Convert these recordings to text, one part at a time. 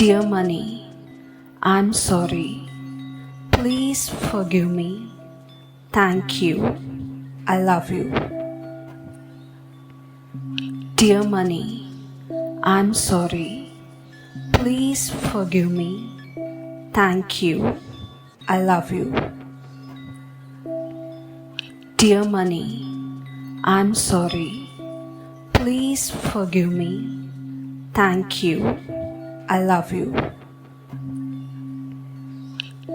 Dear money, I'm sorry. Please forgive me. Thank you. I love you. Dear money, I'm sorry. Please forgive me. Thank you. I love you. Dear money, I'm sorry. Please forgive me. Thank you. I love you.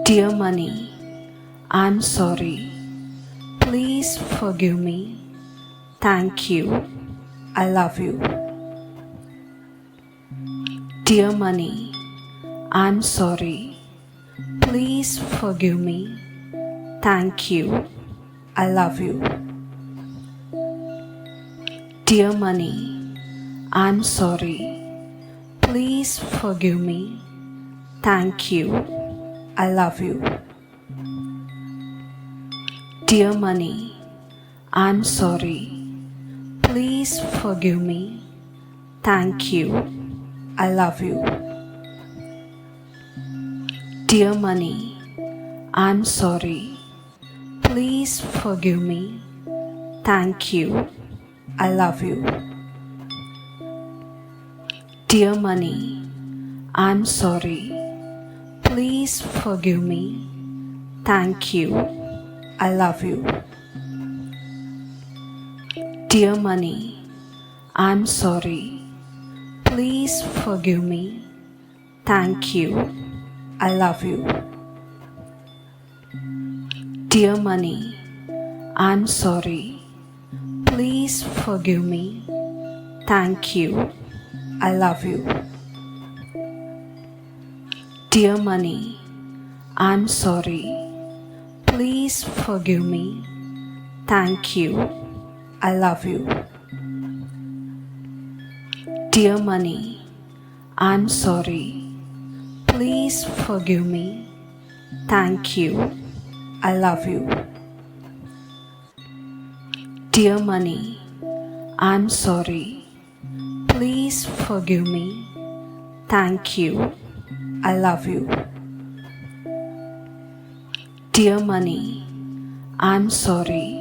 Dear money, I'm sorry. Please forgive me. Thank you. I love you. Dear money, I'm sorry. Please forgive me. Thank you. I love you. Dear money, I'm sorry. Please forgive me. Thank you. I love you. Dear money, I'm sorry. Please forgive me. Thank you. I love you. Dear money, I'm sorry. Please forgive me. Thank you. I love you. Dear money, I'm sorry. Please forgive me. Thank you. I love you. Dear money, I'm sorry. Please forgive me. Thank you. I love you. Dear money, I'm sorry. Please forgive me. Thank you. I love you. Dear money, I'm sorry. Please forgive me. Thank you. I love you. Dear money, I'm sorry. Please forgive me. Thank you. I love you. Dear money, I'm sorry. Please forgive me. Thank you. I love you. Dear money, I'm sorry.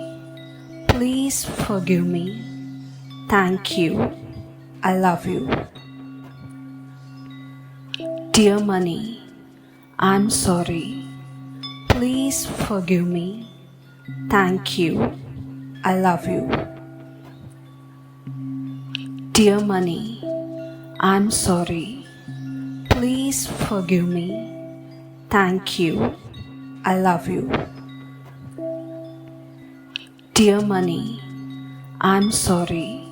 Please forgive me. Thank you. I love you. Dear money, I'm sorry. Please forgive me. Thank you. I love you. Dear money, I'm sorry. Please forgive me. Thank you. I love you. Dear money, I'm sorry.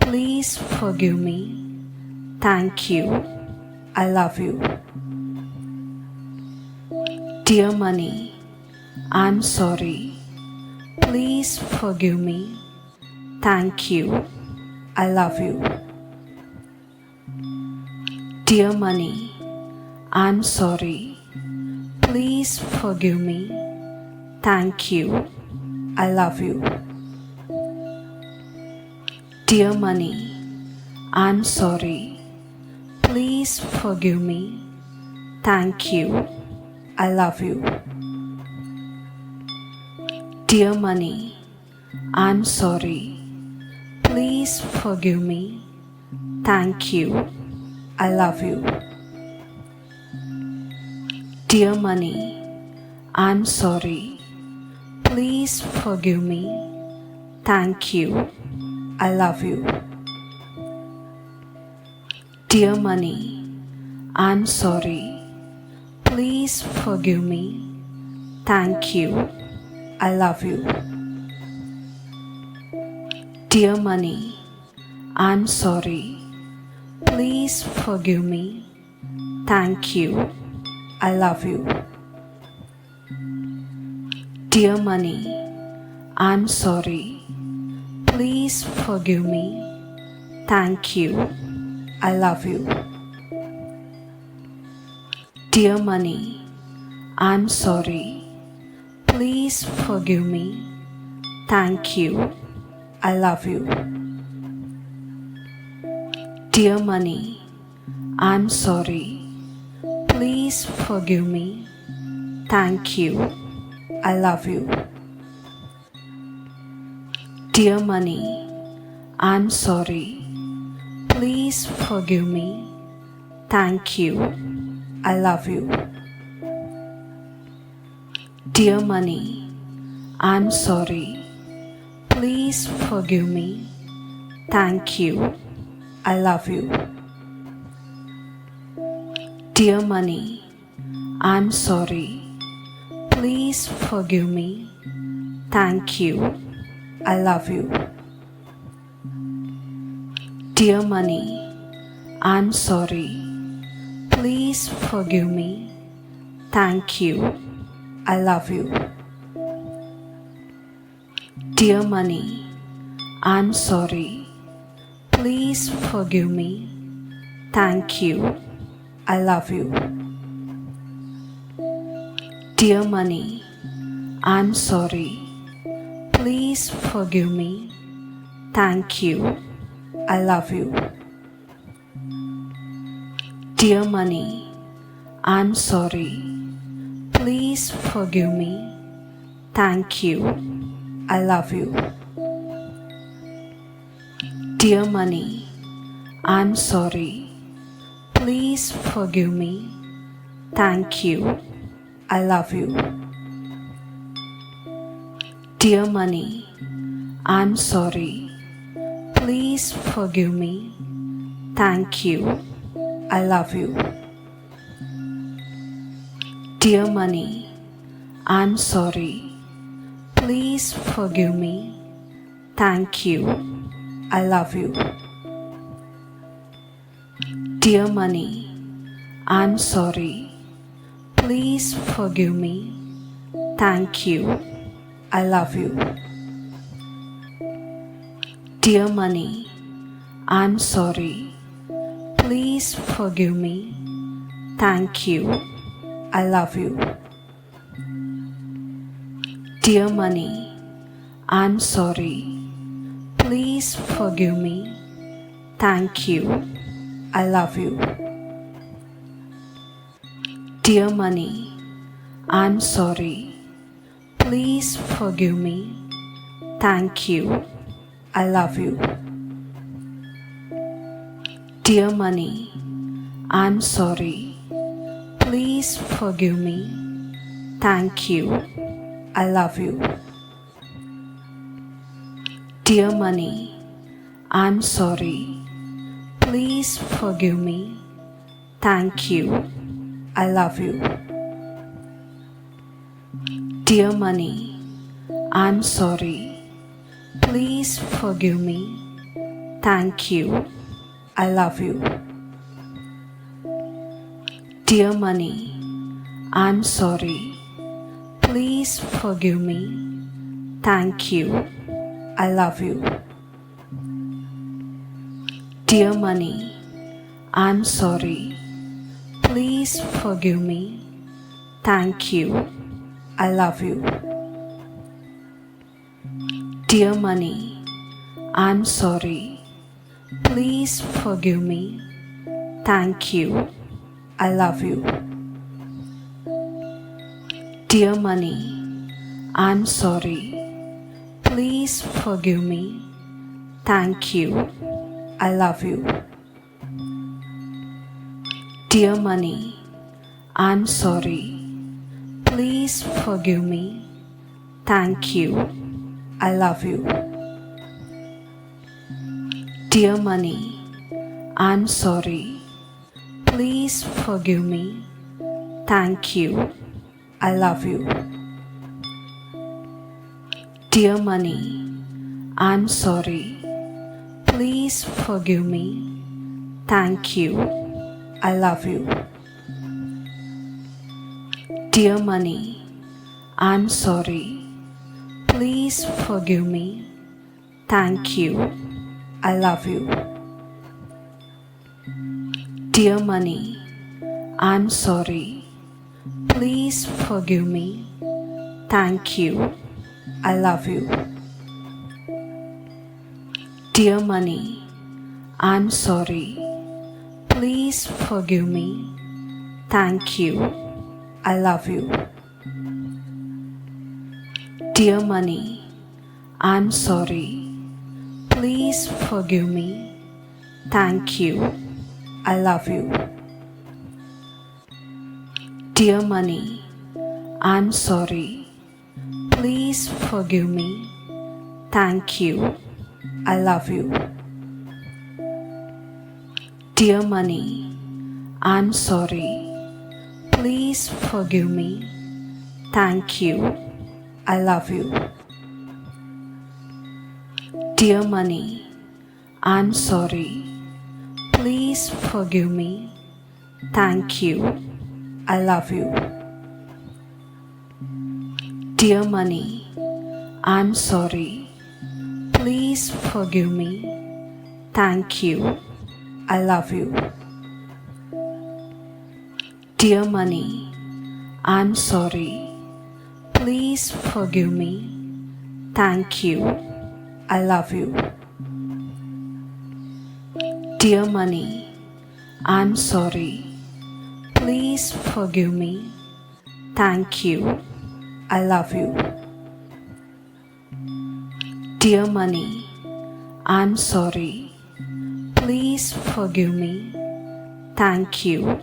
Please forgive me. Thank you. I love you. Dear money, I'm sorry. Please forgive me. Thank you. I love you. Dear money, I'm sorry. Please forgive me. Thank you. I love you. Dear money, I'm sorry. Please forgive me. Thank you. I love you. Dear money, I'm sorry. Please forgive me. Thank you. I love you. Dear money, I'm sorry. Please forgive me. Thank you. I love you. Dear money, I'm sorry. Please forgive me. Thank you. I love you. Dear money, I'm sorry. Please forgive me. Thank you. I love you. Dear money, I'm sorry. Please forgive me. Thank you. I love you. Dear money, I'm sorry. Please forgive me. Thank you. I love you. Dear money, I'm sorry. Please forgive me. Thank you. I love you. Dear money, I'm sorry. Please forgive me. Thank you. I love you. Dear money, I'm sorry. Please forgive me. Thank you. I love you. Dear money, I'm sorry. Please forgive me. Thank you. I love you. Dear money, I'm sorry. Please forgive me. Thank you. I love you. Dear money, I'm sorry. Please forgive me. Thank you. I love you. Dear money, I'm sorry. Please forgive me. Thank you. I love you. Dear money, I'm sorry. Please forgive me. Thank you. I love you. Dear money, I'm sorry. Please forgive me. Thank you. I love you. Dear money, I'm sorry. Please forgive me. Thank you. I love you. Dear money, I'm sorry. Please forgive me. Thank you. I love you. Dear money, I'm sorry. Please forgive me. Thank you. I love you. Dear money, I'm sorry. Please forgive me. Thank you. I love you. Dear money, I'm sorry. Please forgive me. Thank you. I love you. Dear money, I'm sorry. Please forgive me. Thank you. I love you. Dear money, I'm sorry. Please forgive me. Thank you. I love you. Dear money, I'm sorry. Please forgive me. Thank you. I love you. Dear money, I'm sorry. Please forgive me. Thank you. I love you. Dear money, I'm sorry. Please forgive me. Thank you. I love you. Dear money, I'm sorry. Please forgive me. Thank you. I love you. Dear money, I'm sorry. Please forgive me. Thank you. I love you. Dear money, I'm sorry. Please forgive me. Thank you. I love you. Dear money, I'm sorry. Please forgive me. Thank you. I love you. Dear money, I'm sorry. Please forgive me. Thank you. I love you. Dear money, I'm sorry. Please forgive me. Thank you. I love you. Dear money, I'm sorry. Please forgive me. Thank you. I love you. Dear money, I'm sorry. Please forgive me. Thank you. I love you. Dear money, I'm sorry. Please forgive me. Thank you. I love you. Dear money, I'm sorry. Please forgive me. Thank you. I love you. Dear money, I'm sorry. Please forgive me. Thank you. I love you. Dear money, I'm sorry. Please forgive me. Thank you. I love you. Dear money, I'm sorry. Please forgive me. Thank you. I love you. Dear money, I'm sorry. Please forgive me. Thank you. I love you. Dear money, I'm sorry. Please forgive me. Thank you. I love you. Dear money, I'm sorry. Please forgive me. Thank you. I love you. Dear money, I'm sorry. Please forgive me. Thank you.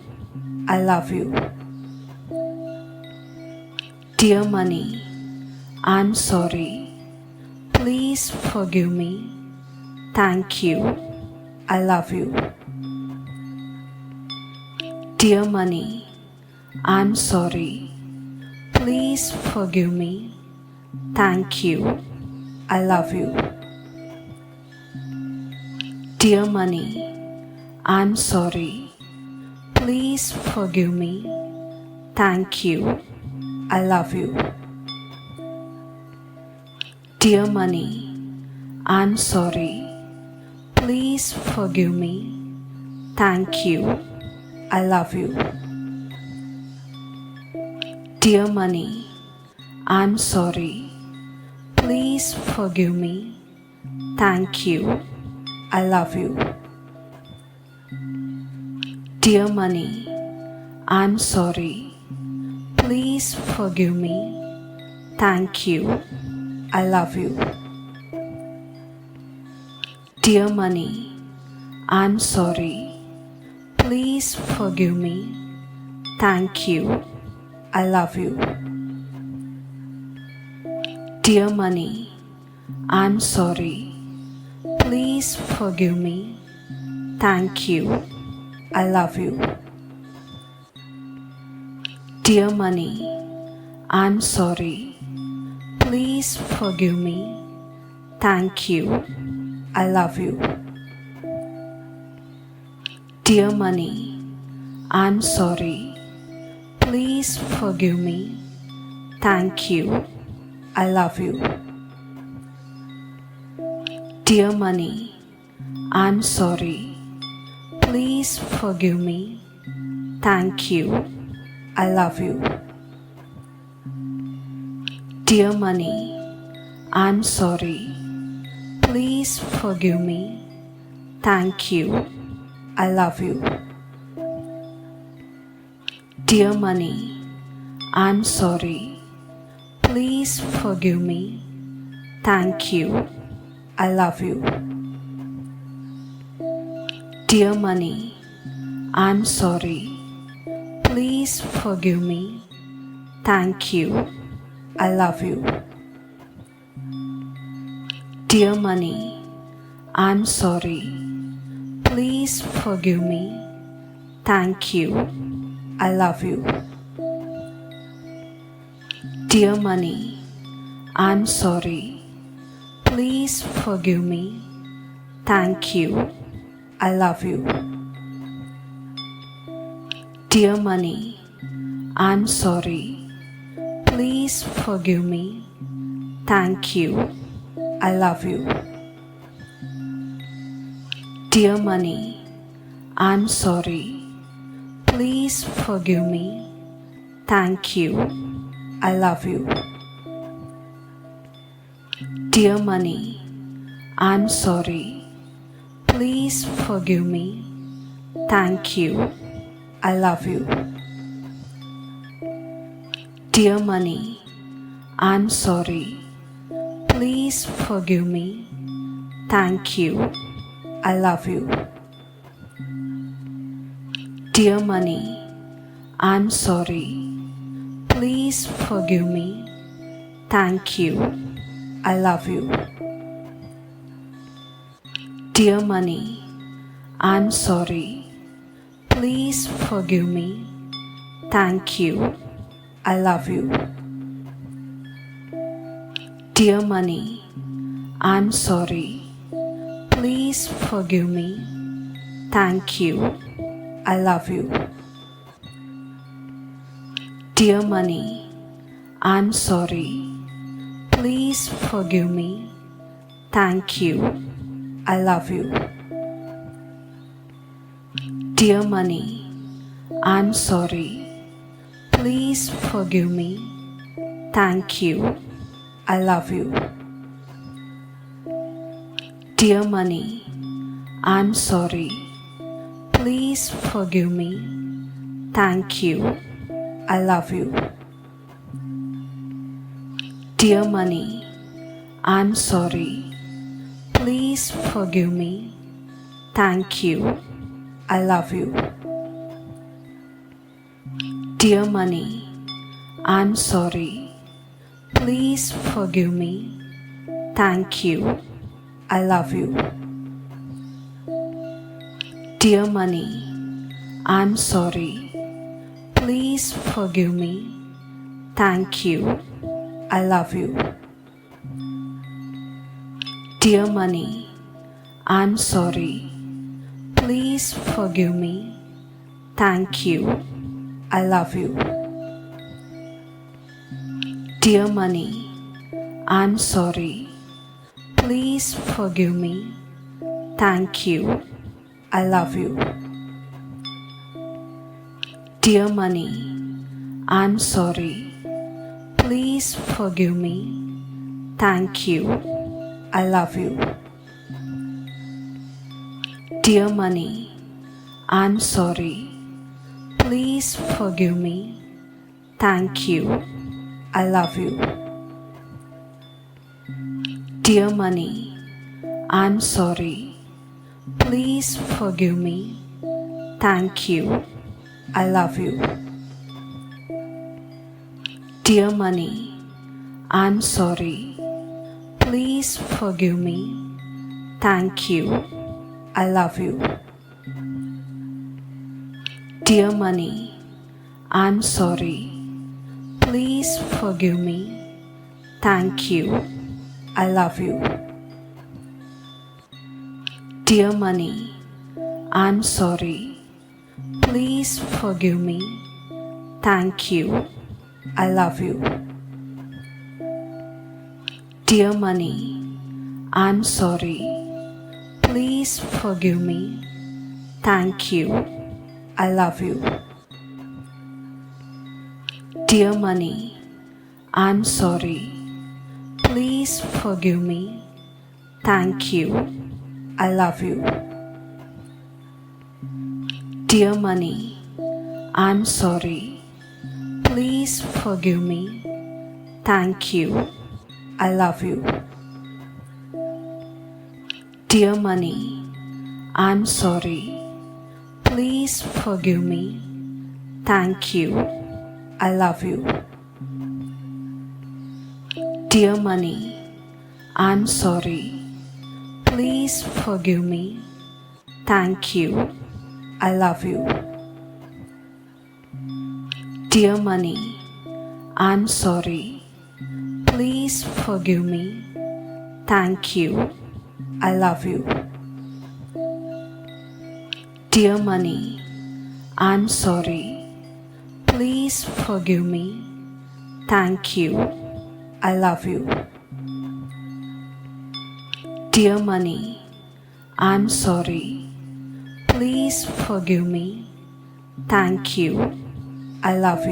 I love you. Dear money, I'm sorry. Please forgive me. Thank you. I love you. Dear money, I'm sorry. Please forgive me. Thank you. I love you. Dear money, I'm sorry. Please forgive me. Thank you. I love you. Dear money, I'm sorry. Please forgive me. Thank you. I love you. Dear money, I'm sorry. Please forgive me. Thank you. I love you. Dear money, I'm sorry. Please forgive me. Thank you. I love you. Dear money, I'm sorry. Please forgive me. Thank you. I love you. Dear money, I'm sorry. Please forgive me. Thank you. I love you. Dear money, I'm sorry. Please forgive me. Thank you. I love you. Dear money, I'm sorry. Please forgive me. Thank you. I love you. Dear money, I'm sorry. Please forgive me. Thank you. I love you. Dear money, I'm sorry. Please forgive me. Thank you. I love you. Dear money, I'm sorry. Please forgive me. Thank you. I love you. Dear money, I'm sorry. Please forgive me. Thank you. I love you. Dear money, I'm sorry. Please forgive me. Thank you. I love you. Dear money, I'm sorry. Please forgive me. Thank you. I love you. Dear money, I'm sorry. Please forgive me. Thank you. I love you. Dear money, I'm sorry. Please forgive me. Thank you. I love you. Dear money, I'm sorry. Please forgive me. Thank you. I love you. Dear money, I'm sorry. Please forgive me. Thank you. I love you. Dear money, I'm sorry. Please forgive me. Thank you. I love you. Dear money, I'm sorry. Please forgive me. Thank you. I love you. Dear money, I'm sorry. Please forgive me. Thank you. I love you. Dear money, I'm sorry. Please forgive me. Thank you. I love you. Dear money, I'm sorry. Please forgive me. Thank you. I love you. Dear money, I'm sorry. Please forgive me. Thank you. I love you. Dear money, I'm sorry. Please forgive me. Thank you. I love you. Dear money, I'm sorry. Please forgive me. Thank you. I love you. Dear money, I'm sorry. Please forgive me. Thank you. I love you. Dear money, I'm sorry. Please forgive me. Thank you. I love you. Dear money, I'm sorry. Please forgive me. Thank you. I love you. Dear money, I'm sorry. Please forgive me. Thank you. I love you. Dear money, I'm sorry. Please forgive me. Thank you. I love you. Dear money, I'm sorry. Please forgive me. Thank you. I love you. Dear money, I'm sorry. Please forgive me. Thank you. I love you. Dear money, I'm sorry. Please forgive me. Thank you. I love you. Dear money, I'm sorry. Please forgive me. Thank you. I love you. Dear money, I'm sorry. Please forgive me. Thank you. I love you. Dear money, I'm sorry. Please forgive me. Thank you. I love you. Dear money, I'm sorry. Please forgive me. Thank you. I love you. Dear money, I'm sorry. Please forgive me. Thank you. I love you. Dear money, I'm sorry. Please forgive me. Thank you. I love you. Dear money, I'm sorry. Please forgive me. Thank you. I love you. Dear money, I'm sorry. Please forgive me. Thank you. I love you. Dear money, I'm sorry. Please forgive me. Thank you. I love you.